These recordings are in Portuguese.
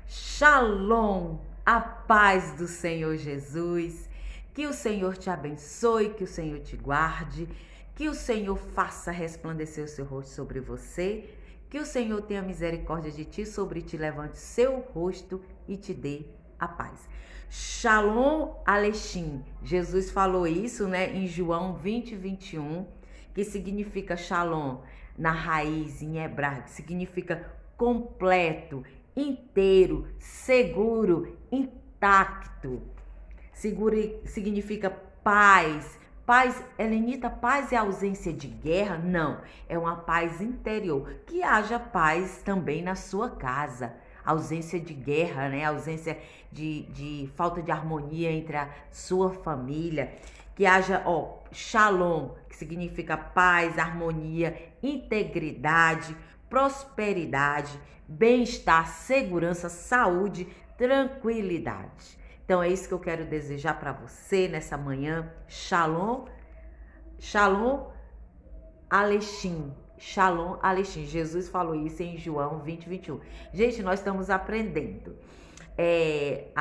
Shalom, a paz do Senhor Jesus. Que o Senhor te abençoe, que o Senhor te guarde, que o Senhor faça resplandecer o seu rosto sobre você, que o Senhor tenha misericórdia de ti, sobre ti levante seu rosto e te dê a paz. Shalom Aleichem. Jesus falou isso, em João 20:21, que significa shalom na raiz em hebraico, significa completo, inteiro, seguro, intacto. Seguro significa paz. Paz, Helenita, paz é ausência de guerra? Não, é uma paz interior. Que haja paz também na sua casa. Ausência de guerra, ausência de falta de harmonia entre a sua família. Que haja, shalom, que significa paz, harmonia, integridade, prosperidade, bem-estar, segurança, saúde, tranquilidade. Então é isso que eu quero desejar para você nessa manhã. Shalom, Shalom Aleichem. Shalom Aleichem. Jesus falou isso em João 20:21. Gente, nós estamos aprendendo. Que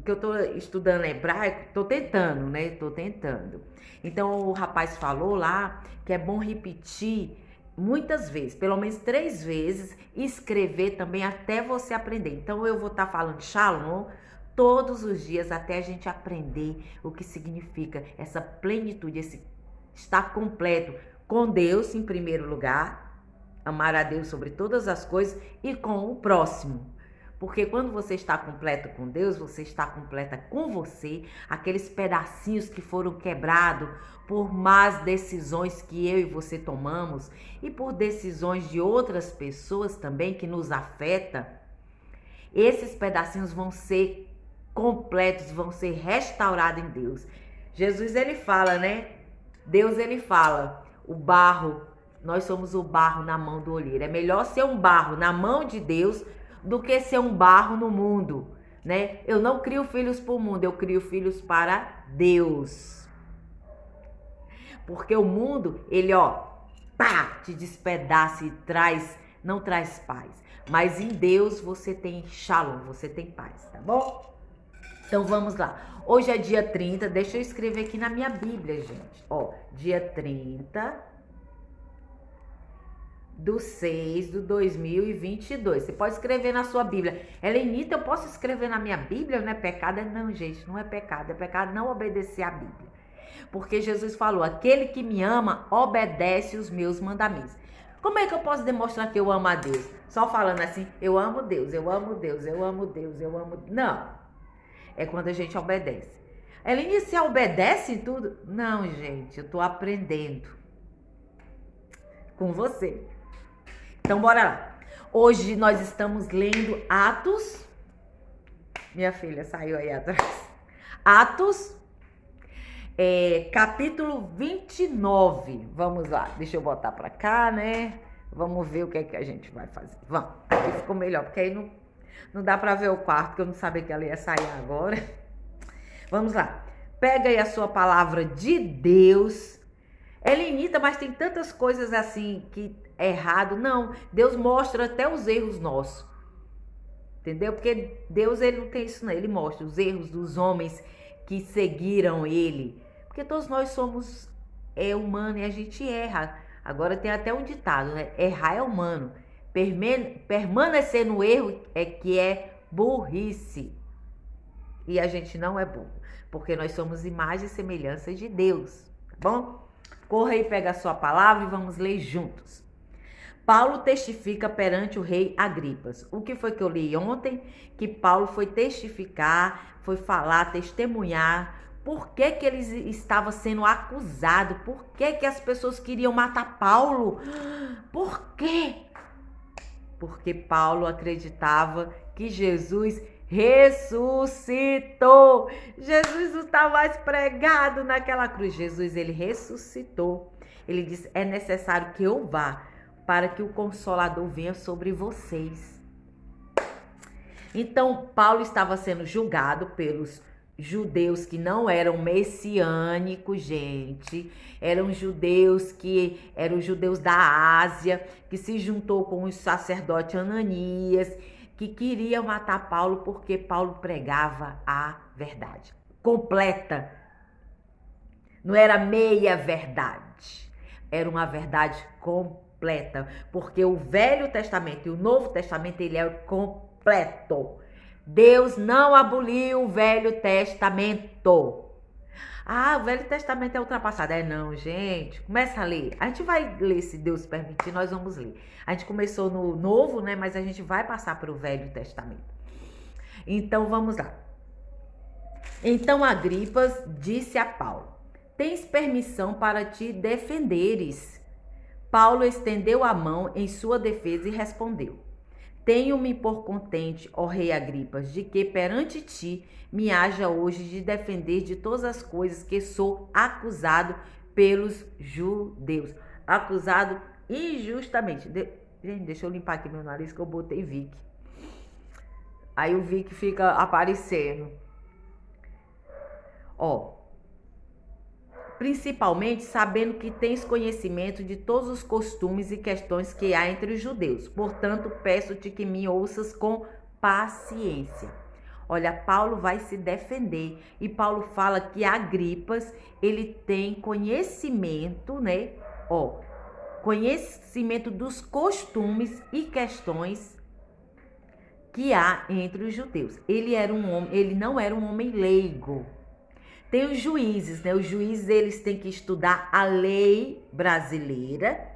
eu tô estudando hebraico, tô tentando. Então o rapaz falou lá que é bom repetir muitas vezes, pelo menos 3 vezes, escrever também até você aprender. Então eu vou estar falando shalom todos os dias até a gente aprender o que significa essa plenitude, esse estar completo com Deus em primeiro lugar, amar a Deus sobre todas as coisas e com o próximo. Porque quando você está completo com Deus, você está completa com você, aqueles pedacinhos que foram quebrados por más decisões que eu e você tomamos e por decisões de outras pessoas também que nos afetam, esses pedacinhos vão ser completos, vão ser restaurados em Deus. Jesus, ele fala, Deus, ele fala, o barro, nós somos o barro na mão do olheiro. É melhor ser um barro na mão de Deus do que ser um barro no mundo, Eu não crio filhos para o mundo, eu crio filhos para Deus. Porque o mundo, ele, te despedaça e não traz paz. Mas em Deus você tem shalom, você tem paz, tá bom? Então vamos lá. Hoje é dia 30, deixa eu escrever aqui na minha Bíblia, gente. Dia 30/6/2022. Você pode escrever na sua Bíblia. Helenita, eu posso escrever na minha Bíblia? Não é pecado? Não, gente, não é pecado. É pecado não obedecer a Bíblia. Porque Jesus falou, aquele que me ama, obedece os meus mandamentos. Como é que eu posso demonstrar que eu amo a Deus? Só falando assim, eu amo Deus, eu amo Deus, eu amo Deus, eu amo... Não. É quando a gente obedece. Helenita, você obedece em tudo? Não, gente, eu tô aprendendo com você. Então, bora lá. Hoje nós estamos lendo Atos. Minha filha saiu aí atrás. Atos, capítulo 29. Vamos lá. Deixa eu botar pra cá, Vamos ver o que é que a gente vai fazer. Vamos. Aqui ficou melhor, porque aí não dá pra ver o quarto, porque eu não sabia que ela ia sair agora. Vamos lá. Pega aí a sua palavra de Deus. Helenita, mas tem tantas coisas assim que é errado. Não, Deus mostra até os erros nossos. Entendeu? Porque Deus, ele não tem isso, não. Ele mostra os erros dos homens que seguiram ele. Porque todos nós somos humanos e a gente erra. Agora tem até um ditado, Errar é humano. Permanecer no erro que é burrice. E a gente não é burro. Porque nós somos imagem e semelhança de Deus. Tá bom? Corra e pega a sua palavra e vamos ler juntos. Paulo testifica perante o rei Agripas. O que foi que eu li ontem? Que Paulo foi testificar, foi falar, testemunhar. Por que que ele estava sendo acusado? Por que que as pessoas queriam matar Paulo? Por quê? Porque Paulo acreditava que Jesus ressuscitou. Jesus não está mais pregado naquela cruz. Jesus, ele ressuscitou. Ele disse, é necessário que eu vá para que o Consolador venha sobre vocês. Então, Paulo estava sendo julgado pelos judeus que não eram messiânicos, gente. Eram judeus da Ásia, que se juntou com o sacerdote Ananias, que queria matar Paulo porque Paulo pregava a verdade completa. Não era meia verdade, era uma verdade completa, porque o Velho Testamento e o Novo Testamento, ele é completo. Deus não aboliu o Velho Testamento. Ah, o Velho Testamento é ultrapassado. É não, gente. Começa a ler. A gente vai ler, se Deus permitir, nós vamos ler. A gente começou no Novo, né? Mas a gente vai passar para o Velho Testamento. Então, vamos lá. Então, Agripas disse a Paulo: tens permissão para te defenderes. Paulo estendeu a mão em sua defesa e respondeu: tenho-me por contente, ó rei Agripas, de que perante ti me haja hoje de defender de todas as coisas que sou acusado pelos judeus. Acusado injustamente. Gente, deixa eu limpar aqui meu nariz que eu botei Vic. Aí o Vic fica aparecendo. Ó. Principalmente sabendo que tens conhecimento de todos os costumes e questões que há entre os judeus. Portanto, peço-te que me ouças com paciência. Olha, Paulo vai se defender e Paulo fala que Agripas, ele tem conhecimento, né? Ó, conhecimento dos costumes e questões que há entre os judeus. Ele era um homem, ele não era um homem leigo. Tem os juízes, né? Os juízes, eles têm que estudar a lei brasileira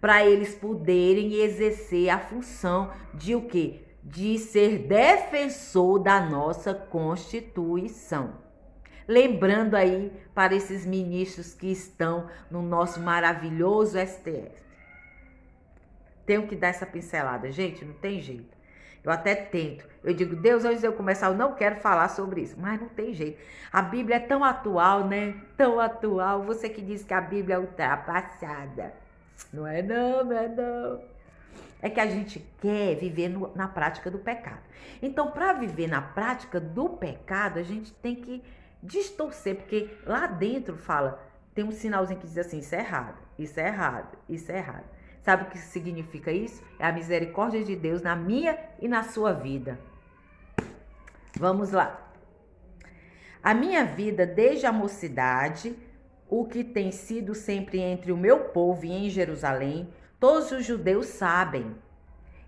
para eles poderem exercer a função de o quê? De ser defensor da nossa Constituição. Lembrando aí para esses ministros que estão no nosso maravilhoso STF. Tenho que dar essa pincelada, gente, não tem jeito. Eu até tento. Eu digo, Deus, antes de eu começar, eu não quero falar sobre isso. Mas não tem jeito. A Bíblia é tão atual, né? Tão atual. Você que diz que a Bíblia é ultrapassada. Não é não, não é não. É que a gente quer viver na prática do pecado. Então, para viver na prática do pecado, a gente tem que distorcer. Porque lá dentro fala, tem um sinalzinho que diz assim, isso é errado, isso é errado, isso é errado. Sabe o que significa isso? É a misericórdia de Deus na minha e na sua vida. Vamos lá. A minha vida desde a mocidade, o que tem sido sempre entre o meu povo e em Jerusalém, todos os judeus sabem.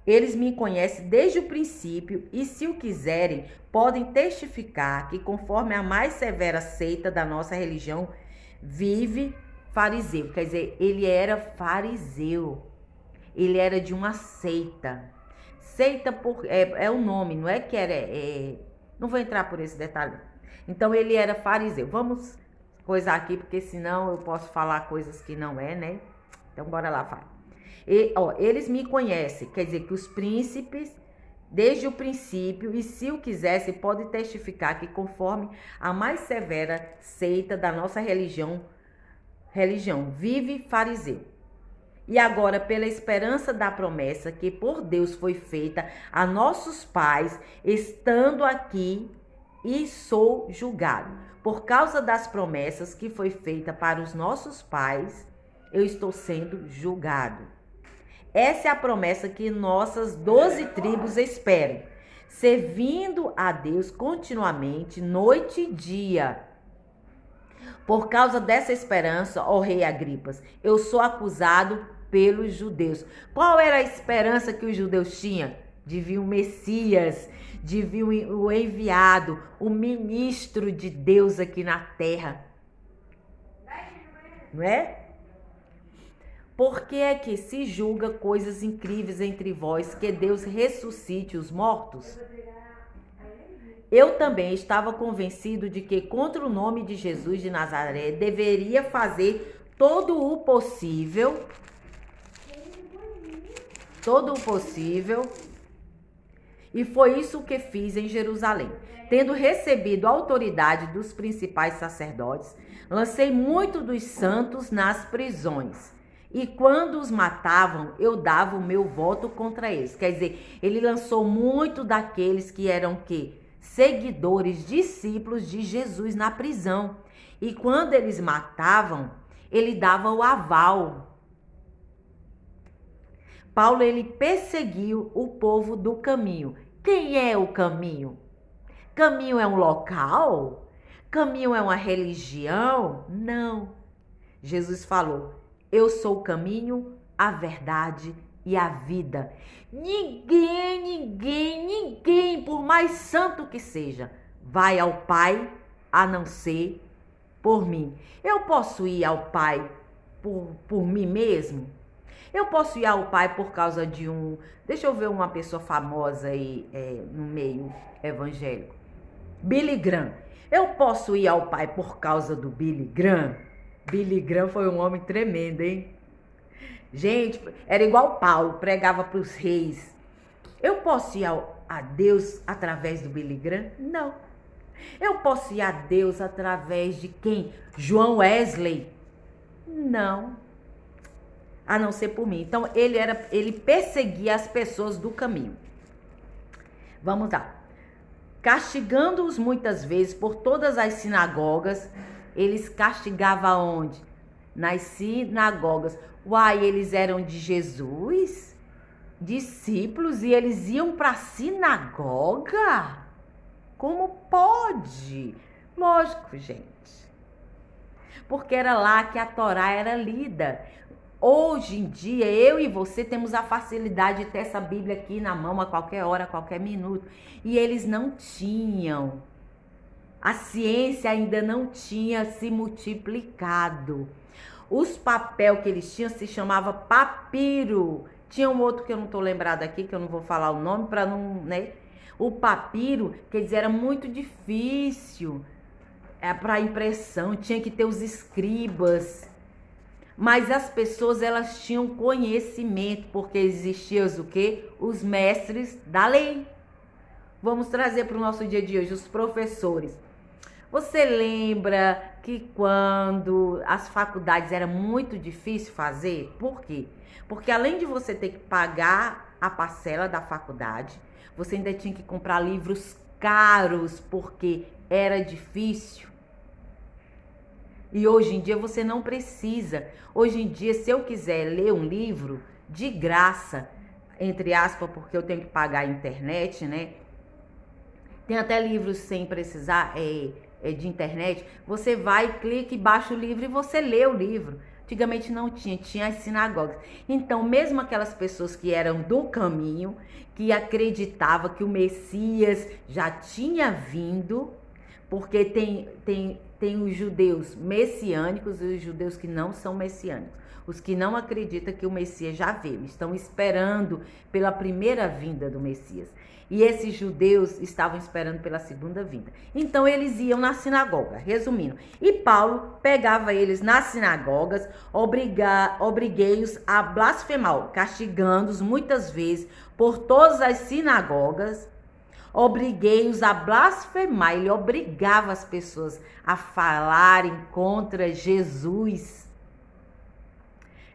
Eles me conhecem desde o princípio e, se o quiserem, podem testificar que, conforme a mais severa seita da nossa religião, vive fariseu, quer dizer, ele era fariseu, ele era de uma seita. Seita é o nome, não é que era, não vou entrar por esse detalhe. Então ele era fariseu. Vamos coisar aqui, porque senão eu posso falar coisas que não é, né? Então bora lá, fala. Eles me conhecem, quer dizer que os príncipes, desde o princípio, e se o quisesse, pode testificar que, conforme a mais severa seita da nossa religião, vive fariseu. E agora, pela esperança da promessa que por Deus foi feita a nossos pais, estando aqui e sou julgado. Por causa das promessas que foi feita para os nossos pais, eu estou sendo julgado. Essa é a promessa que nossas 12 tribos esperam, servindo a Deus continuamente, noite e dia. Por causa dessa esperança, ó rei Agripas, eu sou acusado pelos judeus. Qual era a esperança que os judeus tinham? De vir o Messias, de vir o enviado, o ministro de Deus aqui na terra. Não é? Por que é que se julga coisas incríveis entre vós, que Deus ressuscite os mortos? Eu também estava convencido de que contra o nome de Jesus de Nazaré deveria fazer todo o possível, e foi isso que fiz em Jerusalém. Tendo recebido a autoridade dos principais sacerdotes, lancei muito dos santos nas prisões. E quando os matavam, eu dava o meu voto contra eles. Quer dizer, ele lançou muito daqueles que eram quê? Seguidores, discípulos de Jesus na prisão. E quando eles matavam, ele dava o aval. Paulo, ele perseguiu o povo do caminho. Quem é o caminho? Caminho é um local? Caminho é uma religião? Não. Jesus falou: eu sou o caminho, a verdade e a vida. Ninguém, por mais santo que seja, vai ao Pai a não ser por mim. Eu posso ir ao Pai por mim mesmo? Eu posso ir ao Pai por causa de deixa eu ver uma pessoa famosa aí no meio evangélico. Billy Graham. Eu posso ir ao Pai por causa do Billy Graham? Billy Graham foi um homem tremendo, hein? Gente, era igual Paulo, pregava para os reis. Eu posso ir a Deus através do Billy Graham? Não. Eu posso ir a Deus através de quem? João Wesley? Não. A não ser por mim. Então, ele perseguia as pessoas do caminho. Vamos lá. Castigando-os muitas vezes por todas as sinagogas, eles castigavam onde? Nas sinagogas. Uai, eles eram de Jesus? Discípulos e eles iam para a sinagoga? Como pode? Lógico, gente. Porque era lá que a Torá era lida. Hoje em dia, eu e você temos a facilidade de ter essa Bíblia aqui na mão a qualquer hora, a qualquer minuto. E eles não tinham. A ciência ainda não tinha se multiplicado. Os papel que eles tinham se chamava papiro. Tinha um outro que eu não estou lembrado aqui, que eu não vou falar o nome para não, né? O papiro, quer dizer, era muito difícil para impressão, tinha que ter os escribas. Mas as pessoas, elas tinham conhecimento, porque existiam o quê? Os mestres da lei. Vamos trazer para o nosso dia de hoje os professores. Você lembra que quando as faculdades era muito difícil fazer? Por quê? Porque além de você ter que pagar a parcela da faculdade, você ainda tinha que comprar livros caros, porque era difícil. E hoje em dia você não precisa. Hoje em dia, se eu quiser ler um livro de graça, entre aspas, porque eu tenho que pagar a internet, né? Tem até livros sem precisar de internet. Você vai, clica e baixa o livro e você lê o livro. Antigamente não tinha as sinagogas. Então, mesmo aquelas pessoas que eram do caminho, que acreditavam que o Messias já tinha vindo, porque tem os judeus messiânicos e os judeus que não são messiânicos. Os que não acreditam que o Messias já veio, estão esperando pela primeira vinda do Messias. E esses judeus estavam esperando pela segunda vinda. Então eles iam na sinagoga, resumindo. E Paulo pegava eles nas sinagogas, obriguei-os a blasfemar, castigando-os muitas vezes por todas as sinagogas. Obriguei-os a blasfemar. Ele obrigava as pessoas a falarem contra Jesus.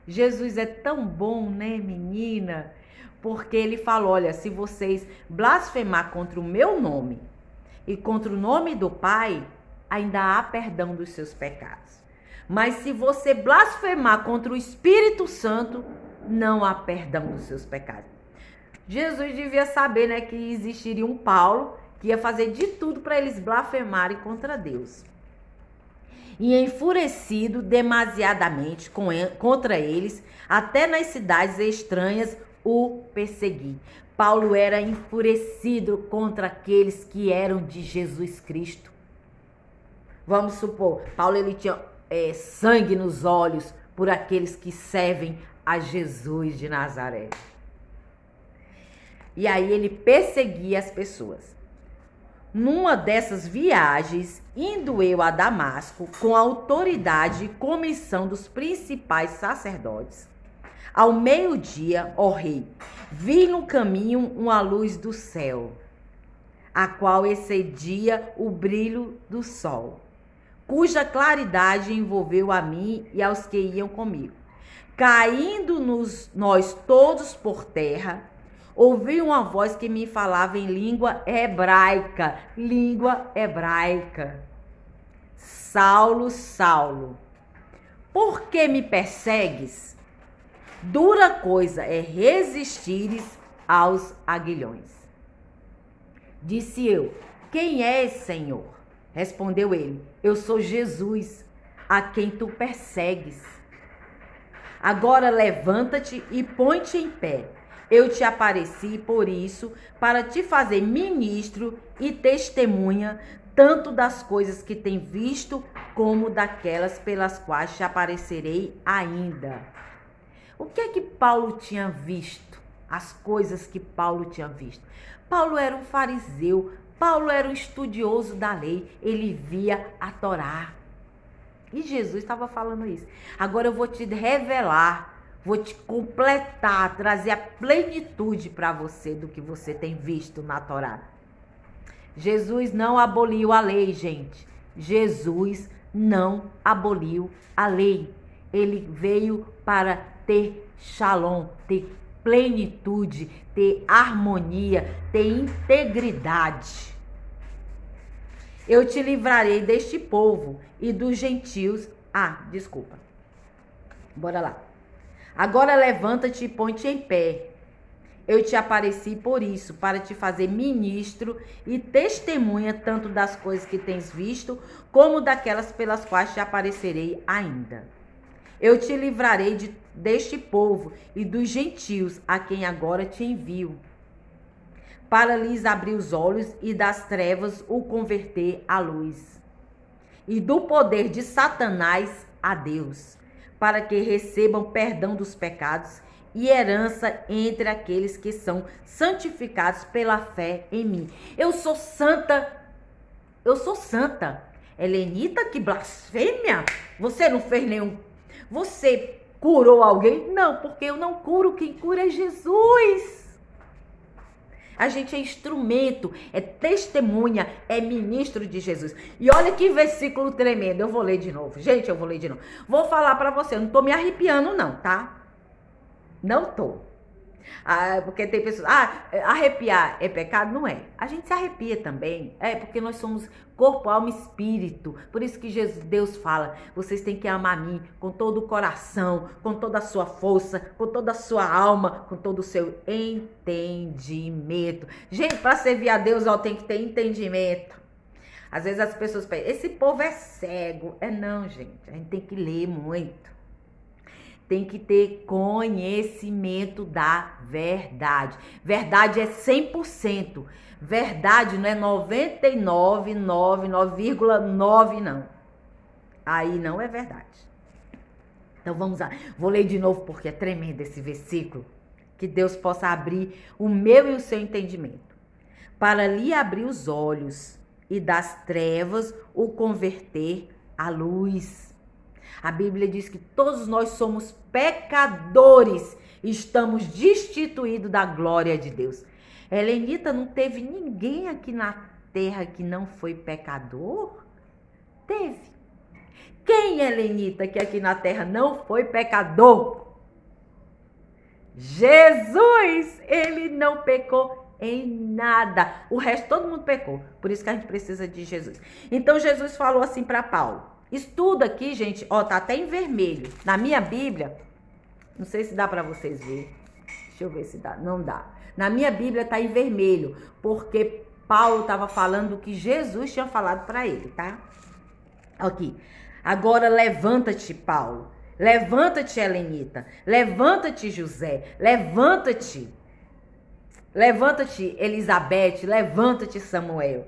Jesus é tão bom, né, menina? Porque ele falou, olha, se vocês blasfemar contra o meu nome e contra o nome do Pai, ainda há perdão dos seus pecados. Mas se você blasfemar contra o Espírito Santo, não há perdão dos seus pecados. Jesus devia saber, né, que existiria um Paulo que ia fazer de tudo para eles blasfemarem contra Deus. E enfurecido demasiadamente contra eles, até nas cidades estranhas o persegui. Paulo era enfurecido contra aqueles que eram de Jesus Cristo. Vamos supor, Paulo ele tinha sangue nos olhos por aqueles que servem a Jesus de Nazaré. E aí ele perseguia as pessoas. Numa dessas viagens, indo eu a Damasco, com a autoridade e comissão dos principais sacerdotes, ao meio-dia, ó rei, vi no caminho uma luz do céu, a qual excedia o brilho do sol, cuja claridade envolveu a mim e aos que iam comigo. Caindo-nos nós todos por terra, ouvi uma voz que me falava em língua hebraica. Saulo, Saulo, por que me persegues? Dura coisa é resistires aos aguilhões. Disse eu: quem és, Senhor? Respondeu ele: eu sou Jesus, a quem tu persegues. Agora levanta-te e põe-te em pé. Eu te apareci por isso, para te fazer ministro e testemunha, tanto das coisas que tem visto, como daquelas pelas quais te aparecerei ainda. O que é que Paulo tinha visto? As coisas que Paulo tinha visto. Paulo era um fariseu, Paulo era um estudioso da lei, ele via a Torá. E Jesus estava falando isso. Agora eu vou te revelar, vou te completar, trazer a plenitude para você do que você tem visto na Torá. Jesus não aboliu a lei, gente. Jesus não aboliu a lei. Ele veio para ter shalom, ter plenitude, ter harmonia, ter integridade. Eu te livrarei deste povo e dos gentios. Desculpa. Bora lá. Agora levanta-te e põe-te em pé. Eu te apareci por isso, para te fazer ministro e testemunha tanto das coisas que tens visto, como daquelas pelas quais te aparecerei ainda. Eu te livrarei deste povo e dos gentios, a quem agora te envio, para lhes abrir os olhos e das trevas o converter à luz, e do poder de Satanás a Deus, para que recebam perdão dos pecados e herança entre aqueles que são santificados pela fé em mim. Eu sou santa. Helenita, que blasfêmia! Você não fez nenhum... Você curou alguém? Não, porque eu não curo, quem cura é Jesus. A gente é instrumento, é testemunha, é ministro de Jesus. E olha que versículo tremendo. Eu vou ler de novo. Gente, eu vou ler de novo. Vou falar para você, eu não tô me arrepiando não, tá? Não tô. Porque tem pessoas... arrepiar é pecado? Não é. A gente se arrepia também. É porque nós somos corpo, alma e espírito. Por isso que Deus fala, vocês têm que amar a mim com todo o coração, com toda a sua força, com toda a sua alma, com todo o seu entendimento. Gente, para servir a Deus, tem que ter entendimento. Às vezes as pessoas pensam, esse povo é cego. Não, gente. A gente tem que ler muito. Tem que ter conhecimento da verdade. Verdade é 100%. Verdade não é 99,99,9 não. Aí não é verdade. Então vamos lá. Vou ler de novo porque é tremendo esse versículo. Que Deus possa abrir o meu e o seu entendimento. Para lhe abrir os olhos e das trevas o converter à luz. A Bíblia diz que todos nós somos pecadores e estamos destituídos da glória de Deus. Helenita, não teve ninguém aqui na terra que não foi pecador? Teve. Quem, Helenita, que aqui na terra não foi pecador? Jesus! Ele não pecou em nada. O resto todo mundo pecou. Por isso que a gente precisa de Jesus. Então Jesus falou assim para Paulo. Estuda aqui, gente, tá até em vermelho. Na minha Bíblia, não sei se dá para vocês verem. Deixa eu ver se dá. Não dá. Na minha Bíblia tá em vermelho, porque Paulo estava falando o que Jesus tinha falado para ele, tá? Aqui. Agora levanta-te, Paulo. Levanta-te, Helenita. Levanta-te, José. Levanta-te. Levanta-te, Elizabeth. Levanta-te, Samuel.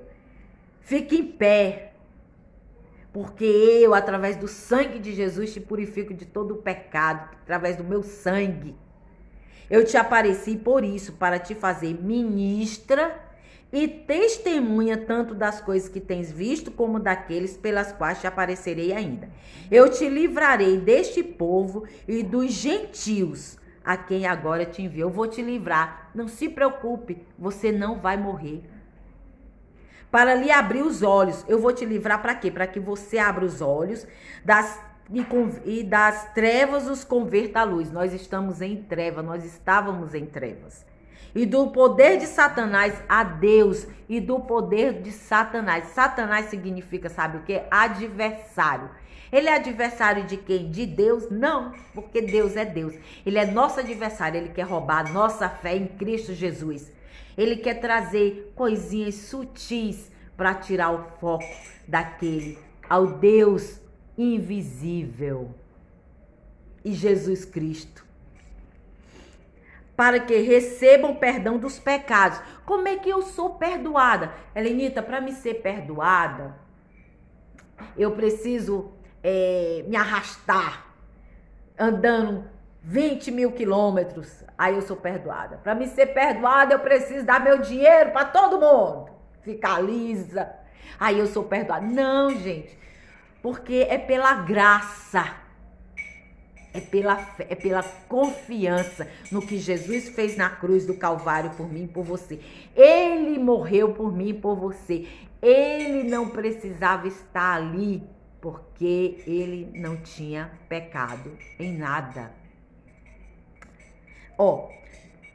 Fique em pé. Porque eu, através do sangue de Jesus, te purifico de todo o pecado, através do meu sangue. Eu te apareci por isso, para te fazer ministra e testemunha tanto das coisas que tens visto, como daqueles pelas quais te aparecerei ainda. Eu te livrarei deste povo e dos gentios, a quem agora te envio. Eu vou te livrar, não se preocupe, você não vai morrer. Para lhe abrir os olhos. Eu vou te livrar para quê? Para que você abra os olhos e das trevas os converta à luz. Nós estamos em trevas, nós estávamos em trevas. E do poder de Satanás a Deus. E do poder de Satanás. Satanás significa, sabe o quê? Adversário. Ele é adversário de quem? De Deus? Não, porque Deus é Deus. Ele é nosso adversário, ele quer roubar nossa fé em Cristo Jesus. Ele quer trazer coisinhas sutis para tirar o foco daquele ao Deus invisível e Jesus Cristo, para que recebam perdão dos pecados. Como é que eu sou perdoada? Helenita, para me ser perdoada, eu preciso me arrastar andando 20 mil quilômetros, aí eu sou perdoada. Para me ser perdoada, eu preciso dar meu dinheiro para todo mundo, ficar lisa, aí eu sou perdoada. Não, gente, porque é pela graça, é pela fé, é pela confiança no que Jesus fez na cruz do Calvário por mim e por você. Ele morreu por mim e por você. Ele não precisava estar ali, porque ele não tinha pecado em nada.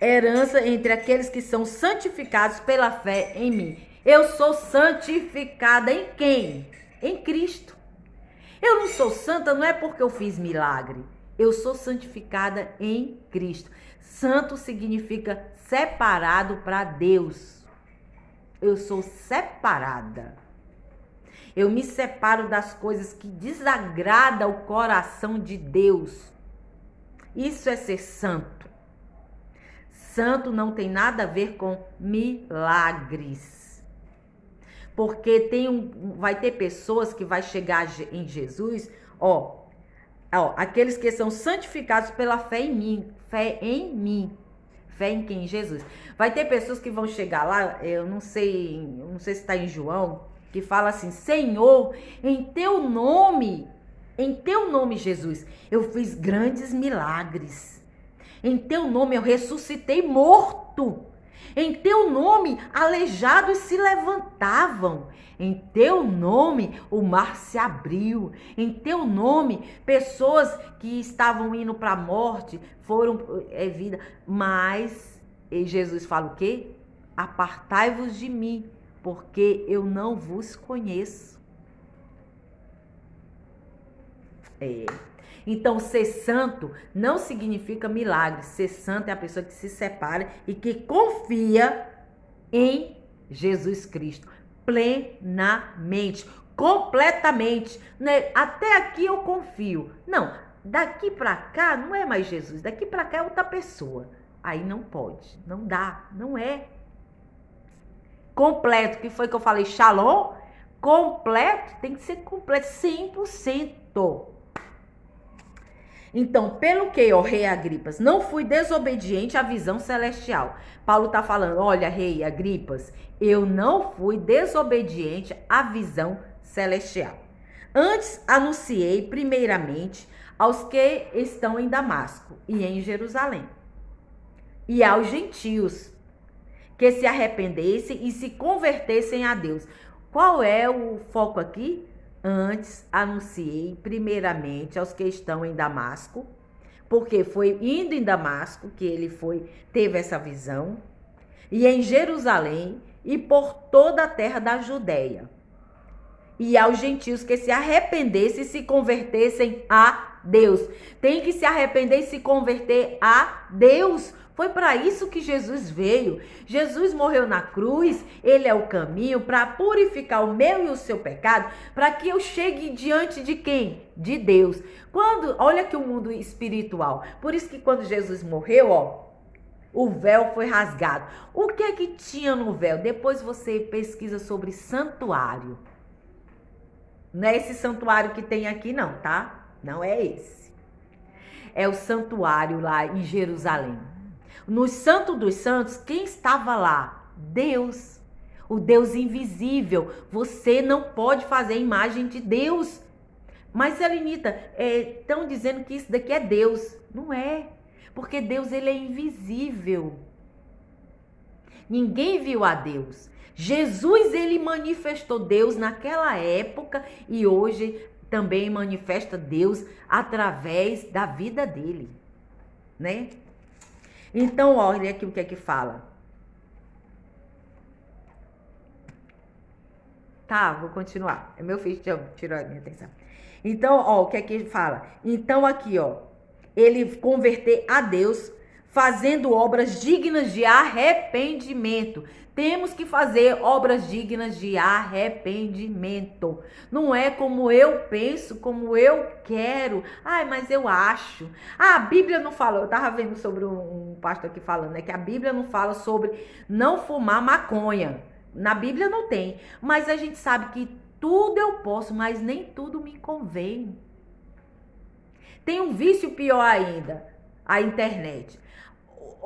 Herança entre aqueles que são santificados pela fé em mim. Eu sou santificada em quem? Em Cristo. Eu não sou santa, não é porque eu fiz milagre. Eu sou santificada em Cristo. Santo significa separado para Deus. Eu sou separada. Eu me separo das coisas que desagradam o coração de Deus. Isso é ser santo. Santo não tem nada a ver com milagres. Porque vai ter pessoas que vai chegar em Jesus, aqueles que são santificados pela fé em mim. Fé em mim. Fé em quem? Em Jesus. Vai ter pessoas que vão chegar lá, eu não sei se está em João, que fala assim: Senhor, em teu nome, Jesus, eu fiz grandes milagres. Em teu nome eu ressuscitei morto. Em teu nome aleijados se levantavam. Em teu nome o mar se abriu. Em teu nome pessoas que estavam indo para a morte foram vida. Mas Jesus fala o quê? Apartai-vos de mim, porque eu não vos conheço. Então, ser santo não significa milagre. Ser santo é a pessoa que se separa e que confia em Jesus Cristo plenamente, completamente. Né? Até aqui eu confio. Não, daqui para cá não é mais Jesus. Daqui para cá é outra pessoa. Aí não pode, não dá, não é. Completo, que foi que eu falei? Shalom? Completo, tem que ser completo, 100%. Então, pelo que, ó rei Agripas, não fui desobediente à visão celestial. Paulo está falando, olha, rei Agripas, eu não fui desobediente à visão celestial. Antes anunciei primeiramente aos que estão em Damasco e em Jerusalém, e aos gentios, que se arrependessem e se convertessem a Deus. Qual é o foco aqui? Antes anunciei primeiramente aos que estão em Damasco, porque foi indo em Damasco que ele teve essa visão, e em Jerusalém e por toda a terra da Judéia, e aos gentios que se arrependessem e se convertessem a Deus. Tem que se arrepender e se converter a Deus. Foi para isso que Jesus veio. Jesus morreu na cruz, ele é o caminho para purificar o meu e o seu pecado, para que eu chegue diante de quem? De Deus. Olha que o mundo espiritual. Por isso que quando Jesus morreu, o véu foi rasgado. O que é que tinha no véu? Depois você pesquisa sobre santuário. Não é esse santuário que tem aqui não, tá? Não é esse. É o santuário lá em Jerusalém. No Santo dos Santos, quem estava lá? Deus. O Deus invisível. Você não pode fazer a imagem de Deus. Mas, Helenita, estão dizendo que isso daqui é Deus. Não é. Porque Deus, ele é invisível. Ninguém viu a Deus. Jesus, ele manifestou Deus naquela época e hoje também manifesta Deus através da vida dele, né? Então, olha aqui o que é que fala. Tá, vou continuar. Meu filho tirou a minha atenção. Então, o que é que fala? Então, aqui, ele converter a Deus, fazendo obras dignas de arrependimento. Temos que fazer obras dignas de arrependimento. Não é como eu penso, como eu quero. Ai, mas eu acho. Ah, a Bíblia não fala. Eu tava vendo sobre um pastor aqui falando, né? Que a Bíblia não fala sobre não fumar maconha. Na Bíblia não tem. Mas a gente sabe que tudo eu posso, mas nem tudo me convém. Tem um vício pior ainda. A internet.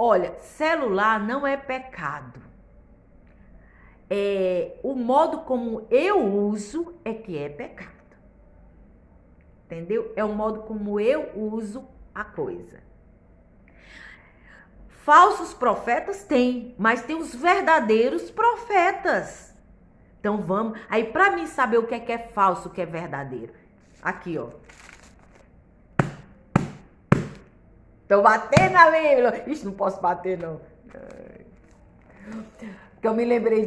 Olha, celular não é pecado. O modo como eu uso é que é pecado. Entendeu? É o modo como eu uso a coisa. Falsos profetas tem, mas tem os verdadeiros profetas. Então vamos. Aí para mim saber o que é falso, o que é verdadeiro. Aqui, ó. Tô batendo na Bíblia. Ixi, não posso bater, não. Porque eu me lembrei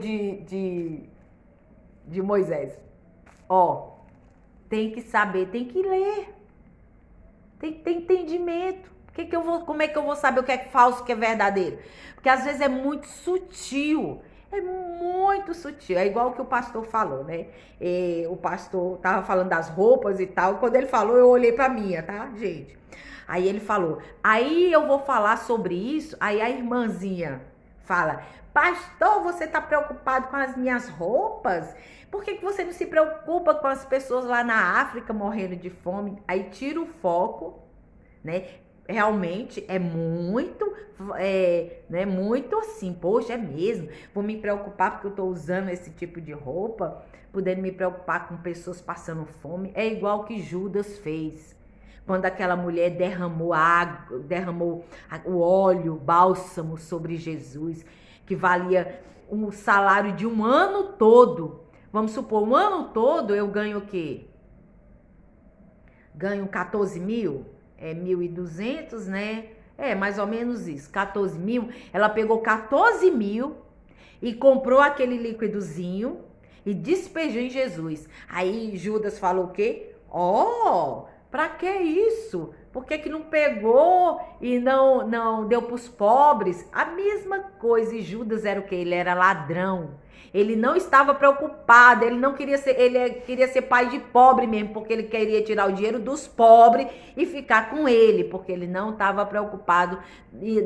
de Moisés. Ó, tem que saber, tem que ler. Tem que ter entendimento. Como é que eu vou saber o que é falso, o que é verdadeiro? Porque às vezes é muito sutil. É muito sutil. É igual o que o pastor falou, né? O pastor tava falando das roupas e tal. Quando ele falou, eu olhei pra minha, tá, gente? Aí ele falou, aí eu vou falar sobre isso. Aí a irmãzinha fala, pastor, você tá preocupado com as minhas roupas? Por que você não se preocupa com as pessoas lá na África morrendo de fome? Aí tira o foco, né? Realmente é muito, né? Muito assim, poxa, é mesmo. Vou me preocupar porque eu tô usando esse tipo de roupa, podendo me preocupar com pessoas passando fome. É igual que Judas fez. Quando aquela mulher derramou água, derramou o óleo, o bálsamo sobre Jesus, que valia o salário de um ano todo. Vamos supor, um ano todo eu ganho o quê? Ganho 14 mil? 1.200, né? Mais ou menos isso, 14 mil. Ela pegou 14 mil e comprou aquele líquidozinho e despejou em Jesus. Aí Judas falou o quê? Pra que isso? Por que não pegou e não deu para os pobres? A mesma coisa. E Judas era o quê? Ele era ladrão. Ele não estava preocupado, ele queria ser pai de pobre mesmo, porque ele queria tirar o dinheiro dos pobres e ficar com ele, porque ele não estava preocupado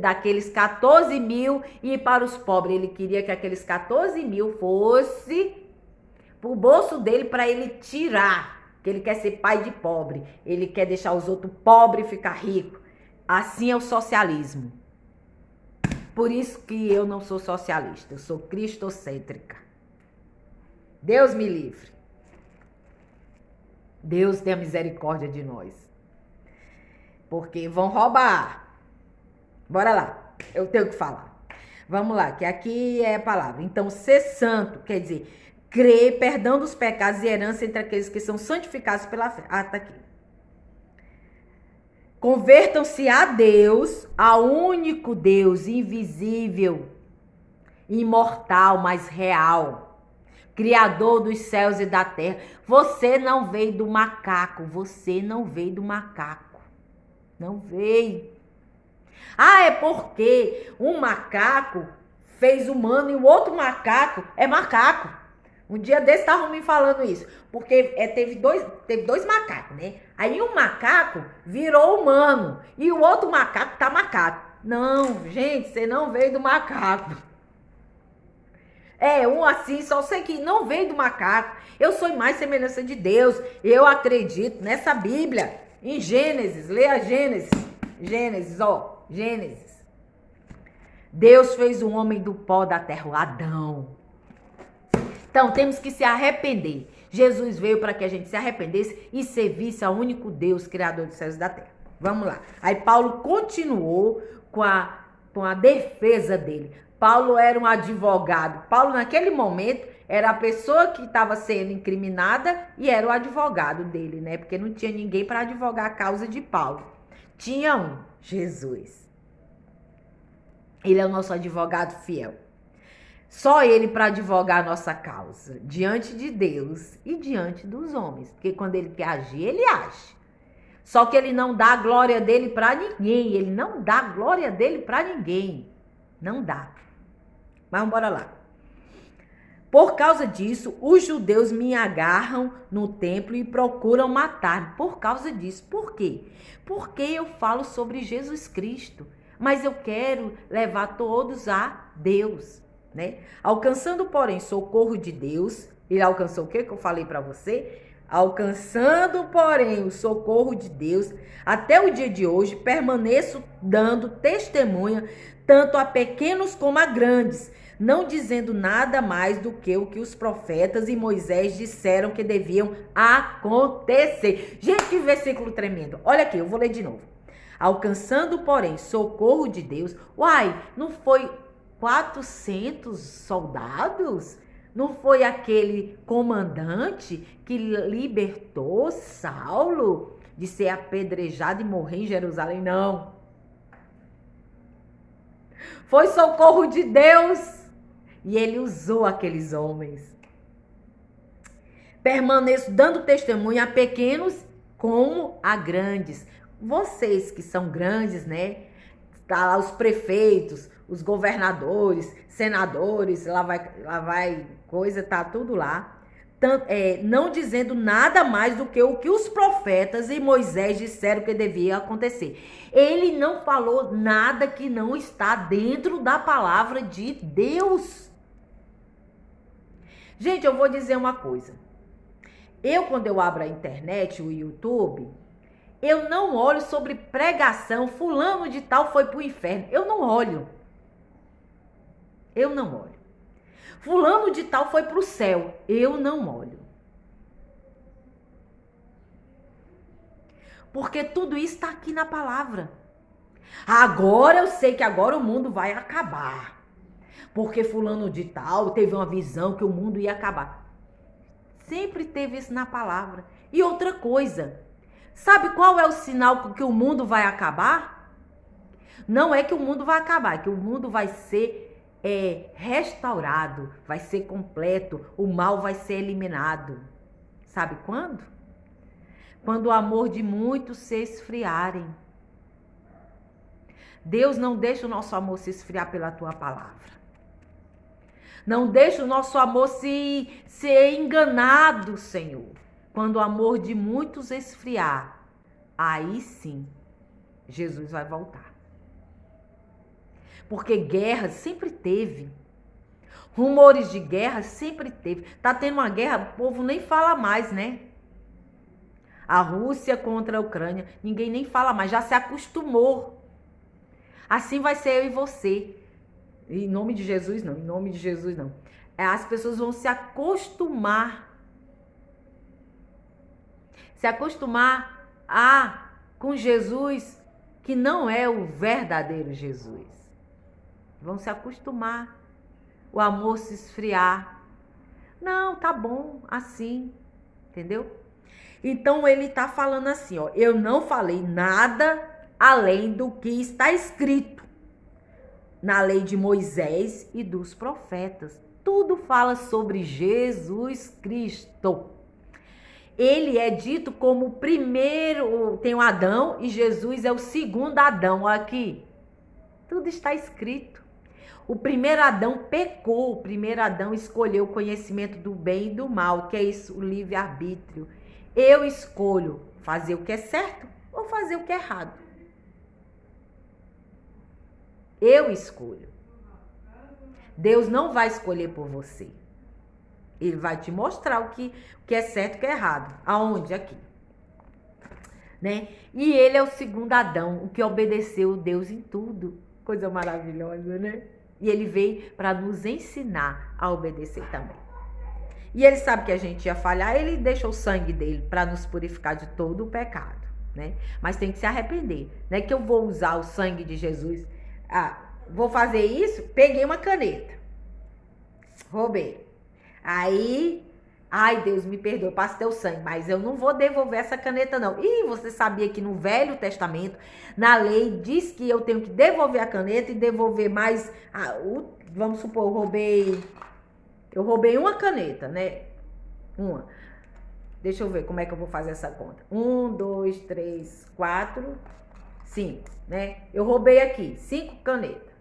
daqueles 14 mil e ir para os pobres. Ele queria que aqueles 14 mil fosse pro bolso dele para ele tirar. Que ele quer ser pai de pobre, ele quer deixar os outros pobres e ficar rico. Assim é o socialismo. Por isso que eu não sou socialista, eu sou cristocêntrica. Deus me livre. Deus tenha misericórdia de nós. Porque vão roubar. Bora lá, eu tenho que falar. Vamos lá, que aqui é a palavra. Então, ser santo, quer dizer, crer, perdão dos pecados e herança entre aqueles que são santificados pela fé. Tá aqui. Convertam-se a Deus, ao único Deus invisível, imortal, mas real, Criador dos céus e da terra. Você não veio do macaco, você não veio do macaco. Não veio. É porque um macaco fez humano e o outro macaco é macaco. Um dia desse estavam me falando isso, porque teve dois macacos, né? Aí um macaco virou humano e o outro macaco tá macaco. Não, gente, você não veio do macaco. Um assim, só sei que não veio do macaco. Eu sou mais semelhança de Deus. Eu acredito nessa Bíblia, em Gênesis, leia Gênesis. Gênesis. Deus fez o homem do pó da terra, o Adão. Então, temos que se arrepender. Jesus veio para que a gente se arrependesse e servisse ao único Deus, Criador dos céus e da terra. Vamos lá. Aí Paulo continuou com a defesa dele. Paulo era um advogado. Paulo, naquele momento, era a pessoa que estava sendo incriminada e era o advogado dele, né? Porque não tinha ninguém para advogar a causa de Paulo. Tinha um, Jesus. Ele é o nosso advogado fiel. Só ele para advogar a nossa causa, diante de Deus e diante dos homens. Porque quando ele quer agir, ele age. Só que ele não dá a glória dele para ninguém. Ele não dá a glória dele para ninguém. Não dá. Mas vamos embora lá. Por causa disso, os judeus me agarram no templo e procuram matar-me. Por causa disso. Por quê? Porque eu falo sobre Jesus Cristo. Mas eu quero levar todos a Deus, né? Alcançando, porém, socorro de Deus. Ele alcançou o quê que eu falei para você? Alcançando, porém, o socorro de Deus, até o dia de hoje, permaneço dando testemunha, tanto a pequenos como a grandes, não dizendo nada mais do que o que os profetas e Moisés disseram que deviam acontecer. Gente, que versículo tremendo. Olha aqui, eu vou ler de novo. Alcançando, porém, socorro de Deus. Uai, não foi 400 soldados? Não foi aquele comandante que libertou Saulo de ser apedrejado e morrer em Jerusalém? Não. Foi socorro de Deus. E ele usou aqueles homens. Permaneço dando testemunho a pequenos como a grandes. Vocês que são grandes, né? Tá lá os prefeitos, os governadores, senadores, lá vai coisa, tá tudo lá. Não dizendo nada mais do que o que os profetas e Moisés disseram que devia acontecer. Ele não falou nada que não está dentro da palavra de Deus. Gente, eu vou dizer uma coisa. Quando eu abro a internet, o YouTube, eu não olho sobre pregação, fulano de tal foi pro inferno. Eu não olho. Eu não olho. Fulano de tal foi pro céu. Eu não olho. Porque tudo isso está aqui na palavra. Agora eu sei que agora o mundo vai acabar. Porque fulano de tal teve uma visão que o mundo ia acabar. Sempre teve isso na palavra. E outra coisa, sabe qual é o sinal que o mundo vai acabar? Não é que o mundo vai acabar, é que o mundo vai ser restaurado, vai ser completo, o mal vai ser eliminado. Sabe quando? Quando o amor de muitos se esfriarem. Deus não deixa o nosso amor se esfriar pela tua palavra. Não deixa o nosso amor ser enganado, Senhor. Quando o amor de muitos esfriar, aí sim, Jesus vai voltar. Porque guerra sempre teve. Rumores de guerra sempre teve. Tá tendo uma guerra, o povo nem fala mais, né? A Rússia contra a Ucrânia, ninguém nem fala mais, já se acostumou. Assim vai ser eu e você. Em nome de Jesus, não. Em nome de Jesus, não. As pessoas vão se acostumar. Se acostumar com Jesus, que não é o verdadeiro Jesus. Vão se acostumar. O amor se esfriar. Não, tá bom, assim. Entendeu? Então, ele tá falando assim, ó. Eu não falei nada além do que está escrito na lei de Moisés e dos profetas. Tudo fala sobre Jesus Cristo. Ele é dito como o primeiro, tem o Adão e Jesus é o segundo Adão. Olha aqui. Tudo está escrito. O primeiro Adão pecou, o primeiro Adão escolheu o conhecimento do bem e do mal, que é isso, o livre-arbítrio. Eu escolho fazer o que é certo ou fazer o que é errado. Eu escolho. Deus não vai escolher por você. Ele vai te mostrar o que é certo e o que é errado. Aonde? Aqui. Né? E ele é o segundo Adão, o que obedeceu Deus em tudo. Coisa maravilhosa, né? E ele veio para nos ensinar a obedecer também. E ele sabe que a gente ia falhar, ele deixa o sangue dele para nos purificar de todo o pecado, né? Mas tem que se arrepender, né? Que eu vou usar o sangue de Jesus. Vou fazer isso, peguei uma caneta. Roubei. Aí, ai Deus, me perdoe, passe teu sangue, mas eu não vou devolver essa caneta não. E você sabia que no Velho Testamento, na lei, diz que eu tenho que devolver a caneta e devolver mais, vamos supor, eu roubei uma caneta, né? Deixa eu ver como é que eu vou fazer essa conta. 1, 2, 3, 4, 5, né? Eu roubei aqui 5 canetas.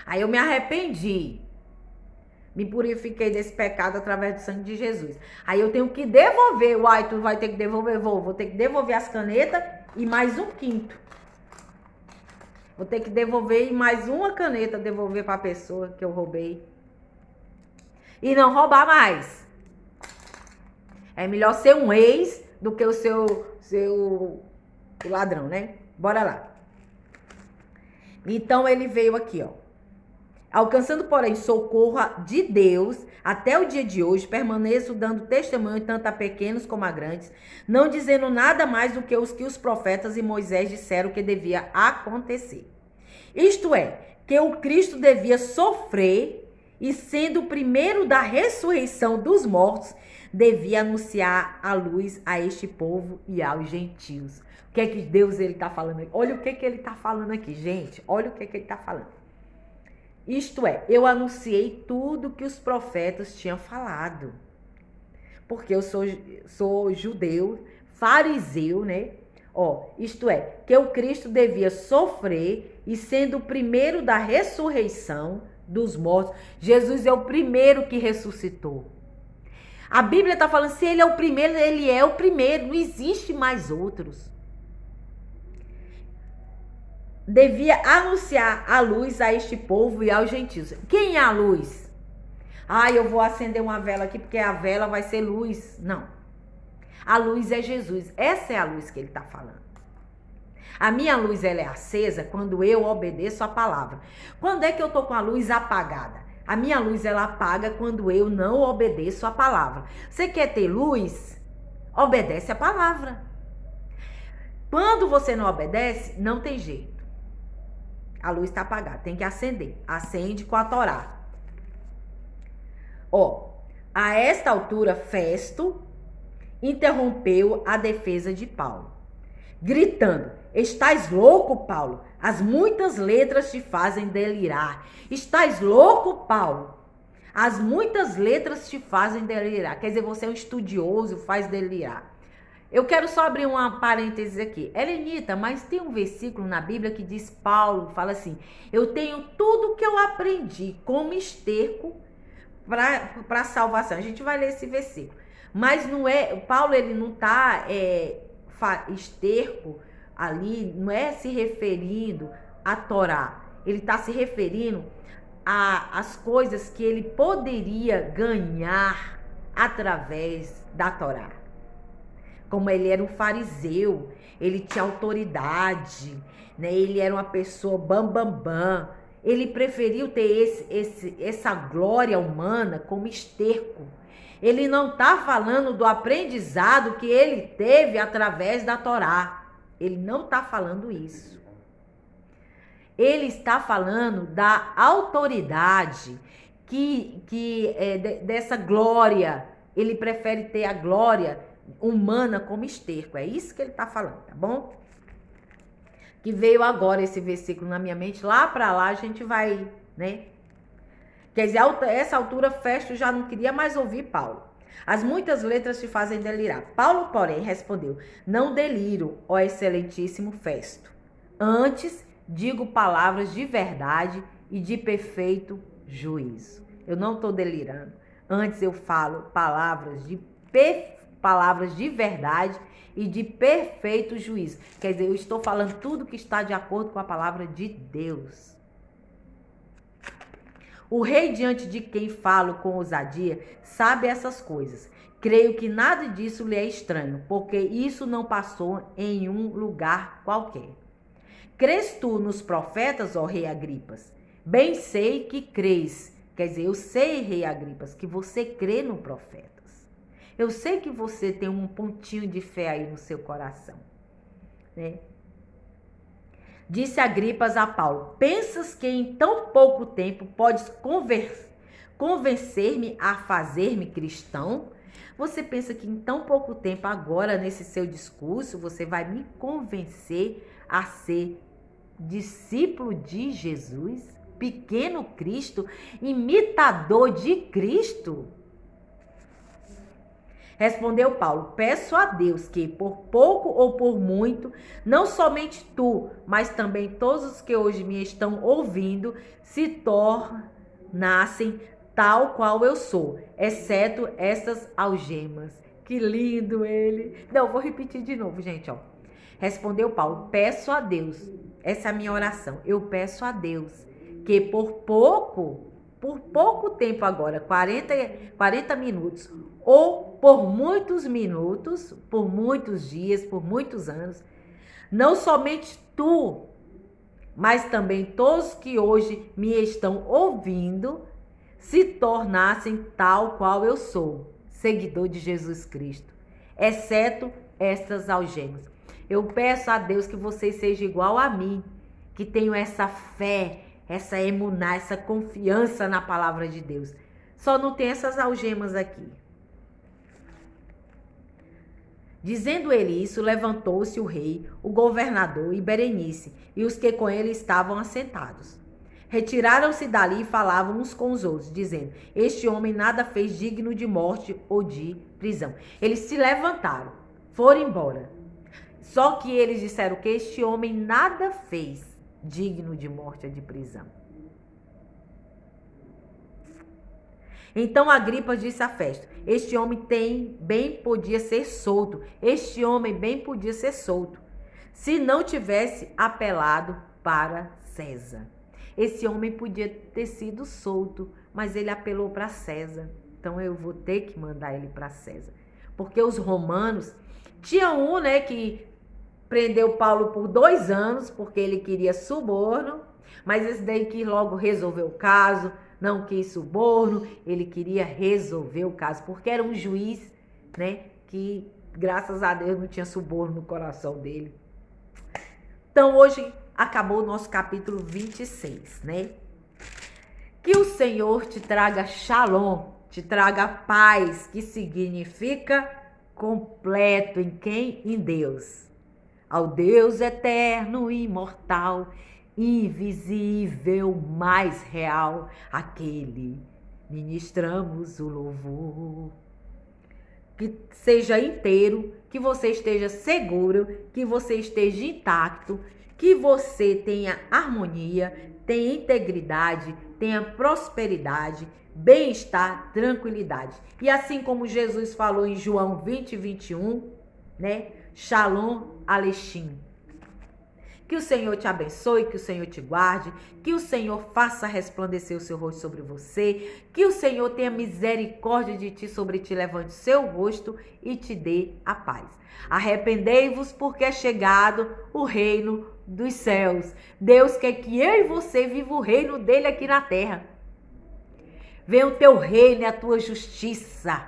Aí eu me arrependi. Me purifiquei desse pecado através do sangue de Jesus. Aí eu tenho que devolver. Uai, tu vai ter que devolver? Vou ter que devolver as canetas e mais um quinto. Vou ter que devolver e mais uma caneta devolver para a pessoa que eu roubei. E não roubar mais. É melhor ser um ex do que o seu ladrão, né? Bora lá. Então ele veio aqui, ó. Alcançando, porém, socorro de Deus, até o dia de hoje, permaneço dando testemunho tanto a pequenos como a grandes, não dizendo nada mais do que os profetas e Moisés disseram que devia acontecer. Isto é, que o Cristo devia sofrer e, sendo o primeiro da ressurreição dos mortos, devia anunciar a luz a este povo e aos gentios. O que é que Deus está falando aqui? Olha o que ele está falando aqui, gente. Olha o que ele está falando. Isto é, eu anunciei tudo que os profetas tinham falado. Porque eu sou judeu, fariseu, né? Ó, isto é, que o Cristo devia sofrer e, sendo o primeiro da ressurreição dos mortos, Jesus é o primeiro que ressuscitou. A Bíblia está falando, se ele é o primeiro, não existe mais outros. Devia anunciar a luz a este povo e aos gentios. Quem é a luz? Ah, eu vou acender uma vela aqui porque a vela vai ser luz. Não. A luz é Jesus. Essa é a luz que ele está falando. A minha luz, ela é acesa quando eu obedeço a palavra. Quando é que eu estou com a luz apagada? A minha luz, ela apaga quando eu não obedeço a palavra. Você quer ter luz? Obedece a palavra. Quando você não obedece, não tem jeito. A luz está apagada, tem que acender. Acende com a Torá. Ó, a esta altura, Festo interrompeu a defesa de Paulo, gritando: estás louco, Paulo? As muitas letras te fazem delirar. Estás louco, Paulo? As muitas letras te fazem delirar. Quer dizer, você é um estudioso, faz delirar. Eu quero só abrir uma parênteses aqui. Helenita, mas tem um versículo na Bíblia que diz, Paulo fala assim, eu tenho tudo que eu aprendi como esterco para salvação. A gente vai ler esse versículo. Mas não é, Paulo ele não está esterco ali, não é se referindo à Torá. Ele está se referindo às coisas que ele poderia ganhar através da Torá. Como ele era um fariseu, ele tinha autoridade, né? Ele era uma pessoa bam. Ele preferiu ter essa glória humana como esterco. Ele não está falando do aprendizado que ele teve através da Torá. Ele não está falando isso. Ele está falando da autoridade, dessa glória. Ele prefere ter a glória humana como esterco. É isso que ele está falando, tá bom? Que veio agora esse versículo na minha mente. Lá para lá a gente vai, né? Quer dizer, a essa altura Festo já não queria mais ouvir Paulo. As muitas letras te fazem delirar. Paulo, porém, respondeu: não deliro, ó excelentíssimo Festo. Antes digo palavras de verdade e de perfeito juízo. Eu não estou delirando. Antes eu falo palavras de verdade e de perfeito juízo. Quer dizer, eu estou falando tudo que está de acordo com a palavra de Deus. O rei diante de quem falo com ousadia sabe essas coisas. Creio que nada disso lhe é estranho, porque isso não passou em um lugar qualquer. Crês tu nos profetas, ó rei Agripas? Bem sei que crês. Quer dizer, eu sei, rei Agripas, que você crê no profetas. Eu sei que você tem um pontinho de fé aí no seu coração, né? Disse Agripas a Paulo: pensas que em tão pouco tempo podes convencer-me a fazer-me cristão? Você pensa que em tão pouco tempo, agora nesse seu discurso, você vai me convencer a ser discípulo de Jesus? Pequeno Cristo? Imitador de Cristo? Respondeu Paulo: peço a Deus que, por pouco ou por muito, não somente tu, mas também todos os que hoje me estão ouvindo, se tornassem tal qual eu sou, exceto essas algemas. Que lindo ele. Não, vou repetir de novo, gente, ó. Respondeu Paulo: peço a Deus, essa é a minha oração, eu peço a Deus que por pouco tempo agora, 40 minutos, ou por muitos minutos, por muitos dias, por muitos anos, não somente tu, mas também todos que hoje me estão ouvindo, se tornassem tal qual eu sou, seguidor de Jesus Cristo, exceto estas algemas. Eu peço a Deus que vocês sejam igual a mim, que tenham essa fé, essa emuná, essa confiança na palavra de Deus. Só não tem essas algemas aqui. Dizendo ele isso, levantou-se o rei, o governador e Berenice, e os que com ele estavam assentados. Retiraram-se dali e falavam uns com os outros, dizendo: este homem nada fez digno de morte ou de prisão. Eles se levantaram, foram embora. Só que eles disseram que este homem nada fez digno de morte ou de prisão. Então Agripa disse a Festo: este homem bem podia ser solto. Este homem bem podia ser solto, se não tivesse apelado para César. Esse homem podia ter sido solto, mas ele apelou para César. Então eu vou ter que mandar ele para César. Porque os romanos, tinha um, né, que prendeu Paulo por 2 anos, porque ele queria suborno, mas esse daí que logo resolveu o caso, não quis suborno, ele queria resolver o caso, porque era um juiz, né, que graças a Deus não tinha suborno no coração dele. Então hoje acabou o nosso capítulo 26, né? Que o Senhor te traga shalom, te traga paz, que significa completo em quem? Em Deus. Ao Deus eterno, imortal, invisível, mais real, aquele ministramos o louvor. Que seja inteiro, que você esteja seguro, que você esteja intacto, que você tenha harmonia, tenha integridade, tenha prosperidade, bem-estar, tranquilidade. E assim como Jesus falou em João 20, 21, né? Shalom Aleichem. Que o Senhor te abençoe, que o Senhor te guarde, que o Senhor faça resplandecer o seu rosto sobre você, que o Senhor tenha misericórdia de ti, sobre ti, levante seu rosto e te dê a paz. Arrependei-vos, porque é chegado o reino dos céus. Deus quer que eu e você viva o reino dele aqui na terra. Venha o teu reino e a tua justiça.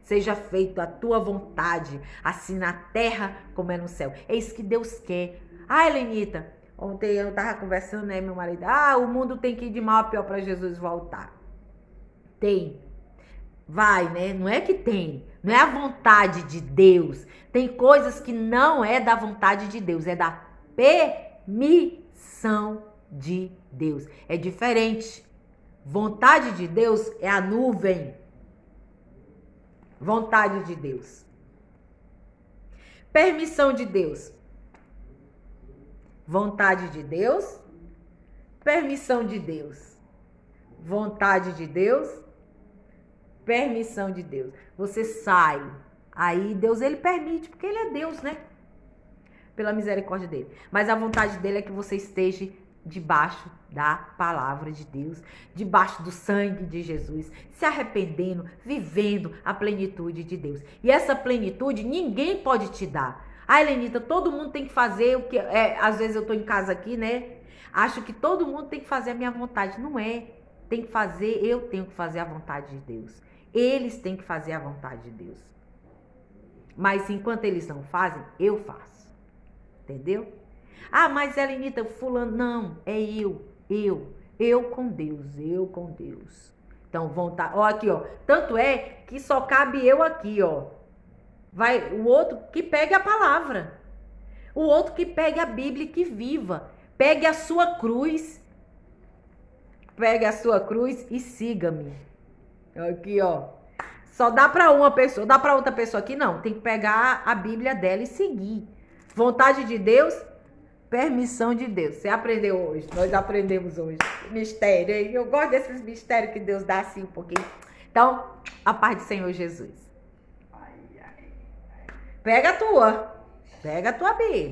Seja feita a tua vontade, assim na terra como é no céu. É isso que Deus quer. Ah, Helenita, ontem eu tava conversando, né, meu marido? Ah, o mundo tem que ir de mal a pior para Jesus voltar. Tem. Vai, né? Não é que tem. Não é a vontade de Deus. Tem coisas que não é da vontade de Deus. É da permissão de Deus. É diferente. Vontade de Deus é a nuvem. Vontade de Deus. Permissão de Deus. Vontade de Deus. Permissão de Deus. Vontade de Deus. Permissão de Deus. Você sai. Aí Deus, ele permite, porque ele é Deus, né? Pela misericórdia dele. Mas a vontade dele é que você esteja debaixo da palavra de Deus, debaixo do sangue de Jesus, se arrependendo, vivendo a plenitude de Deus. E essa plenitude ninguém pode te dar. Ah, Helenita, todo mundo tem que fazer o que... às vezes eu tô em casa aqui, né? Acho que todo mundo tem que fazer a minha vontade. Não é. Tem que fazer, eu tenho que fazer a vontade de Deus. Eles têm que fazer a vontade de Deus. Mas enquanto eles não fazem, eu faço. Entendeu? Ah, mas Helenita, fulano, não, é eu com Deus. Então, vontade, ó, aqui, ó, tanto é que só cabe eu aqui, ó. Vai o outro que pegue a palavra, o outro que pegue a Bíblia e que viva, pegue a sua cruz e siga-me. Aqui, ó, Só dá para uma pessoa, dá para outra pessoa aqui não. Tem que pegar a Bíblia dela e seguir. Vontade de Deus, permissão de Deus. Você aprendeu hoje, nós aprendemos hoje. Mistério, hein? Eu gosto desses mistérios que Deus dá assim um pouquinho. Então, a paz do Senhor Jesus. Pega a tua Bíblia.